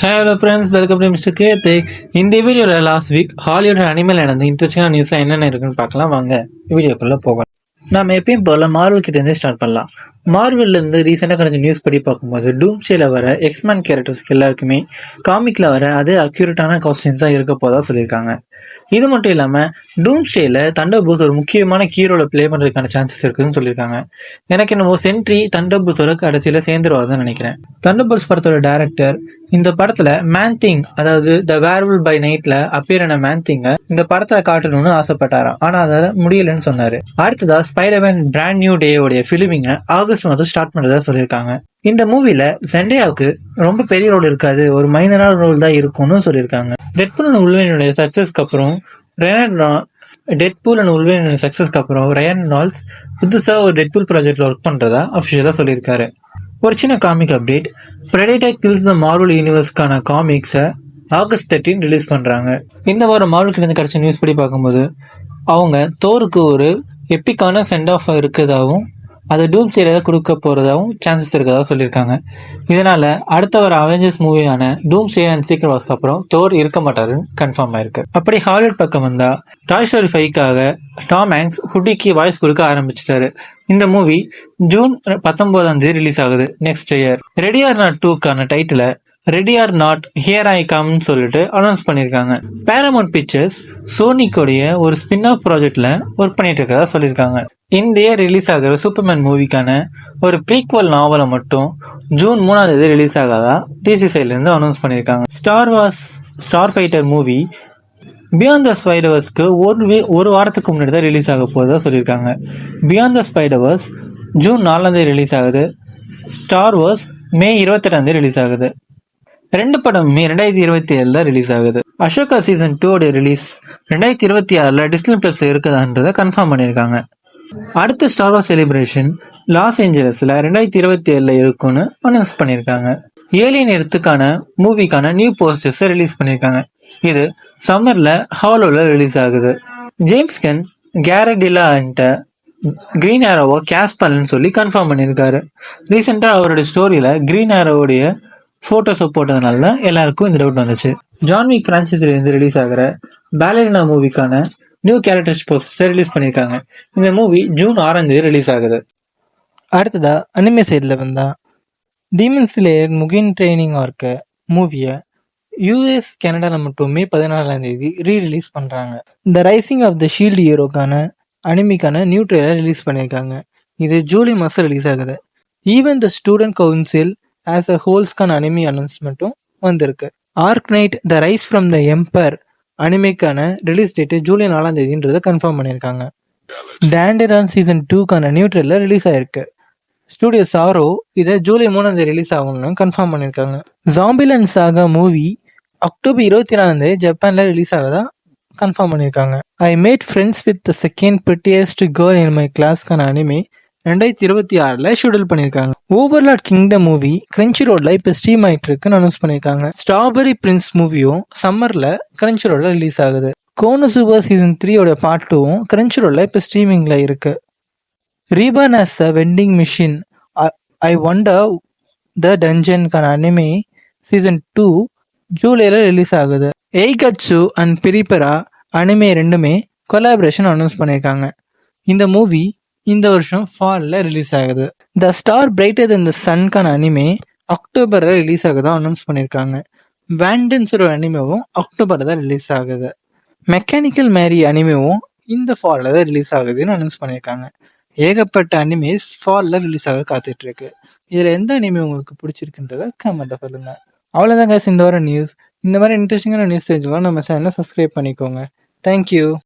Hello friends, welcome to mister Ketu. இந்த வீடியோவில் last week Hollywood animal நடந்த இன்ட்ரெஸ்டிங்கான நியூஸாக என்னென்ன இருக்குன்னு பார்க்கலாம். வாங்க வீடியோக்குள்ளே போகலாம். நாம் எப்பயும் போல மார்வல் கிட்டேருந்து ஸ்டார்ட் பண்ணலாம். மார்வல்லேருந்து ரீசெண்டாக கிடைச்ச நியூஸ் படி பார்க்கும்போது டூம்ஸ்டேல வர எக்ஸ்மேன் கேரக்டர்ஸ்க்கு எல்லாருக்குமே காமிக்கில் வர அதே அக்யூரேட்டான காஸ்டியூம்ஸாக இருக்க போதா சொல்லியிருக்காங்க. இது மட்டும் இல்லாமல் டூம்ஸ்டேல தண்டர்போல்ட்ஸ் ஒரு முக்கியமான கீரோல ப்ளே பண்ணுறதுக்கான சான்சஸ் இருக்குதுன்னு சொல்லியிருக்காங்க. எனக்கு என்னமோ சென்ட்ரி தண்டர்போல்ட்ஸோட கடைசியில் சேர்ந்துருவாதுன்னு நினைக்கிறேன். தண்டர்போல்ட்ஸ் படத்தோட டைரக்டர் இந்த படத்துல மேன்திங், அதாவது த வேர்வுல் பை நைட்ல அப்பியர் ஆன மேன்திங்க இந்த படத்தை காட்டணும்னு ஆசைப்பட்டாராம். ஆனா அதை முடியலன்னு சொன்னாரு. அடுத்ததா ஸ்பைடர்மேன் பிராண்ட் நியூ டே உடைய பிலிமிங்க ஆகஸ்ட் மாதம் ஸ்டார்ட் பண்றதா சொல்லியிருக்காங்க. இந்த மூவில செண்டையாவுக்கு ரொம்ப பெரிய ரோல் இருக்காது, ஒரு மைனரான ரோல் தான் இருக்கும்னு சொல்லியிருக்காங்க. டெட்பூல் அண்ட் உல்வரினுடைய சக்சஸ்க்கு அப்புறம் ரயன் ரெனால்ட்ஸ் புதுசா ஒரு டெட்பூல் ப்ராஜெக்ட்ல ஒர்க் பண்றதா அஃபிஷியலா சொல்லியிருக்காரு. ஒரு சின்ன comic update. Predator kills the Marvel யூனிவர்ஸ்க்கான காமிக்ஸை ஆகஸ்ட் 13 ரிலீஸ் பண்றாங்க. இந்த வாரம் மார்வல் கிட்ட கிடைச்ச நியூஸ் படி பார்க்கும்போது அவங்க தோருக்கு ஒரு எப்பிக்கான சென்ட் ஆஃப் இருக்கிறதாவும் அதை டூம்ஸ்டேல கொடுக்க போறதாவும் சான்சஸ் இருக்கிறதா சொல்லியிருக்காங்க. இதனால அடுத்த வர அவெஞ்சர்ஸ் மூவியான டூம்ஸ்டே அண்ட் சீக்ரெட் வார்ஸ்க்கு அப்புறம் தோர் இருக்க மாட்டாருன்னு கன்ஃபார்ம் ஆயிருக்கு. அப்படி ஹாலிவுட் பக்கம் வந்தா டாய் ஸ்டோரி 5க்காக டாம் ஹாங்க்ஸ் ஹுட்டிக்கு வாய்ஸ் கொடுக்க ஆரம்பிச்சிட்டாரு. இந்த மூவி ஜூன் 19 ரிலீஸ் ஆகுது next year. Ready or not 2க்கான டைட்டில ready or not here I கம்னு சொல்லிட்டு அனௌன்ஸ் பண்ணியிருக்காங்க. பேரமௌண்ட் பிக்சர்ஸ் சோனிக்கோடைய ஒரு ஸ்பின் ஆஃப் ப்ராஜெக்ட்ல ஒர்க் பண்ணிட்டு இருக்கிறதா சொல்லியிருக்காங்க. இந்த இயர் ரிலீஸ் ஆகிற சூப்பர்மேன் மூவிக்கான ஒரு ப்ரீக்வல் நாவலை மட்டும் ஜூன் 3 ரிலீஸ் ஆகாதா டிசி சைட்லேருந்து அனௌன்ஸ் பண்ணியிருக்காங்க. Star Fighter movie beyond the ஸ்பைடர்வர்ஸ்க்கு ஒரு வாரத்துக்கு முன்னாடி தான் ரிலீஸ் ஆக போகிறதா சொல்லியிருக்காங்க. Beyond the Spiderverse June 4 release ஆகுது. ஸ்டார் வார்ஸ் மே 28 ரிலீஸ் ஆகுது. ரெண்டு படமுமே 2027 தான் ரிலீஸ் ஆகுது. அசோகா சீசன் 2 ரிலீஸ் 2026 டிஸ்னி பிளஸ்ல இருக்குதான்றத கன்ஃபார்ம் பண்ணியிருக்காங்க. அடுத்த ஸ்டார் வார்ஸ் செலிப்ரேஷன் லாஸ் ஏஞ்சலஸ்ல 2027 இருக்கும்னு அனௌன்ஸ் பண்ணியிருக்காங்க. ஏலியன் எர்த்துக்கான மூவிக்கான நியூ போஸ்டர்ஸ் ரிலீஸ் பண்ணியிருக்காங்க. இது சம்மர்ல ஹாலோல ரிலீஸ் ஆகுது. ஜேம்ஸ் கன் கேரடிலா கிரீன் ஆரோவோ கேஸ் பண்ணலன்னு சொல்லி கன்ஃபார்ம் பண்ணியிருக்காரு. ரீசெண்டா அவருடைய ஸ்டோரியில கிரீன் ஆரோவுடைய போட்டோஸை போட்டதுனால தான் எல்லாருக்கும் இந்த டவுட் வந்துச்சு. ஜான் விக் பிரான்சைஸ்ல இருந்து ரிலீஸ் ஆகிற பேலரினா மூவிக்கான நியூ கேரக்டர்ஸ் போஸ்டர்ஸ் ரிலீஸ் பண்ணியிருக்காங்க. இந்த மூவி ஜூன் 6 ரிலீஸ் ஆகுது. அடுத்ததா அனிமே சைடில் வந்தா டீமன் ஸ்லேயர் முகின் ட்ரைனிங் ஆர்க்க மூவியை யூஎஸ் கனடாவில் மட்டும் மே 14 ரீரிலீஸ் பண்ணுறாங்க. The rising of the shield ஹீரோக்கான அனிமிக்கான நியூ ட்ரெய்லர் ரிலீஸ் பண்ணியிருக்காங்க. இது ஜூலை மாதம் ரிலீஸ் ஆகுது. Even the student council as a ஹோல்ஸ்க்கான அனிமி அனௌன்ஸ்மெண்ட்டும் வந்திருக்கு. Ark Knight the rise from the Ember அனிமேக்கான ரிலீஸ் டேட்டு ஜூலை 4 கன்ஃபார்ம் பண்ணியிருக்காங்க. டேண்டரான் சீசன் 2க்கான நியூ ட்ரெய்லர் ரிலீஸ் ஆயிருக்கு. ஸ்டூடியோ சாரோ இதை ஜூலை 3 ரிலீஸ் ஆகணும்னு கன்ஃபார்ம் பண்ணியிருக்காங்க. ஜாம்பிலண்ட் சாகா மூவி அக்டோபர் 24 ஜப்பான்ல ரிலீஸ் ஆகதா கன்ஃபார்ம் பண்ணியிருக்காங்க. I made friends with the second prettiest girl in my கிளாஸ்க்கான அனிமே 2026 ஷெட்யூல் பண்ணியிருக்காங்க. ஓவர்லாட் கிங்டம் மூவி கிரன்ச்சி ரோட்ல இப்போ ஸ்ட்ரீம் ஆயிட்டு இருக்குன்னு அனௌன்ஸ் பண்ணியிருக்காங்க. ஸ்ட்ராபெரி பிரின்ஸ் மூவியும் சம்மர்ல கிரன்ச்சி ரோட்ல ரிலீஸ் ஆகுது. கோனோசுபா சீசன் 3 பார்ட் 2வும் கிரன்ச்சி ரோட்ல இப்போ ஸ்ட்ரீமிங்ல இருக்கு. Reborn as the vending machine I wander the டஞ்சன்கான அனிமே சீசன் 2 ஜூலைல ரிலீஸ் ஆகுது. எய்கட்சு அண்ட் பிரிபரா அனிமே ரெண்டுமே கொலாபரேஷன் அனௌன்ஸ் பண்ணியிருக்காங்க. இந்த மூவி இந்த வருஷம் ஃபால்ல ரிலீஸ் ஆகுது. The star brighter than the சன்கான அனிமே அக்டோபர்ல ரிலீஸ் ஆகுதா அனௌன்ஸ் பண்ணியிருக்காங்க. வேண்டன்ஸோட அனிமேவும் அக்டோபர்ல தான் ரிலீஸ் ஆகுது. மெக்கானிக்கல் மேரி அனிமேவும் இந்த ஃபால்ல தான் ரிலீஸ் ஆகுதுன்னு அனௌன்ஸ் பண்ணியிருக்காங்க. ஏகப்பட்ட அனிமேஸ் ஃபால்ல ரிலீஸ் ஆக காத்துட்டு இருக்கு. இதுல எந்த அனிமே உங்களுக்கு பிடிச்சிருக்குன்றத கமெண்ட்ல சொல்லுங்க. அவ்வளோதான் guys இந்த வாரம் நியூஸ். இந்த மாதிரி இன்ட்ரெஸ்டிங்கான நியூஸ் தெரிஞ்சுக்கலாம் நம்ம சேனலை சப்ஸ்கிரைப் பண்ணிக்கோங்க. தேங்க்யூ.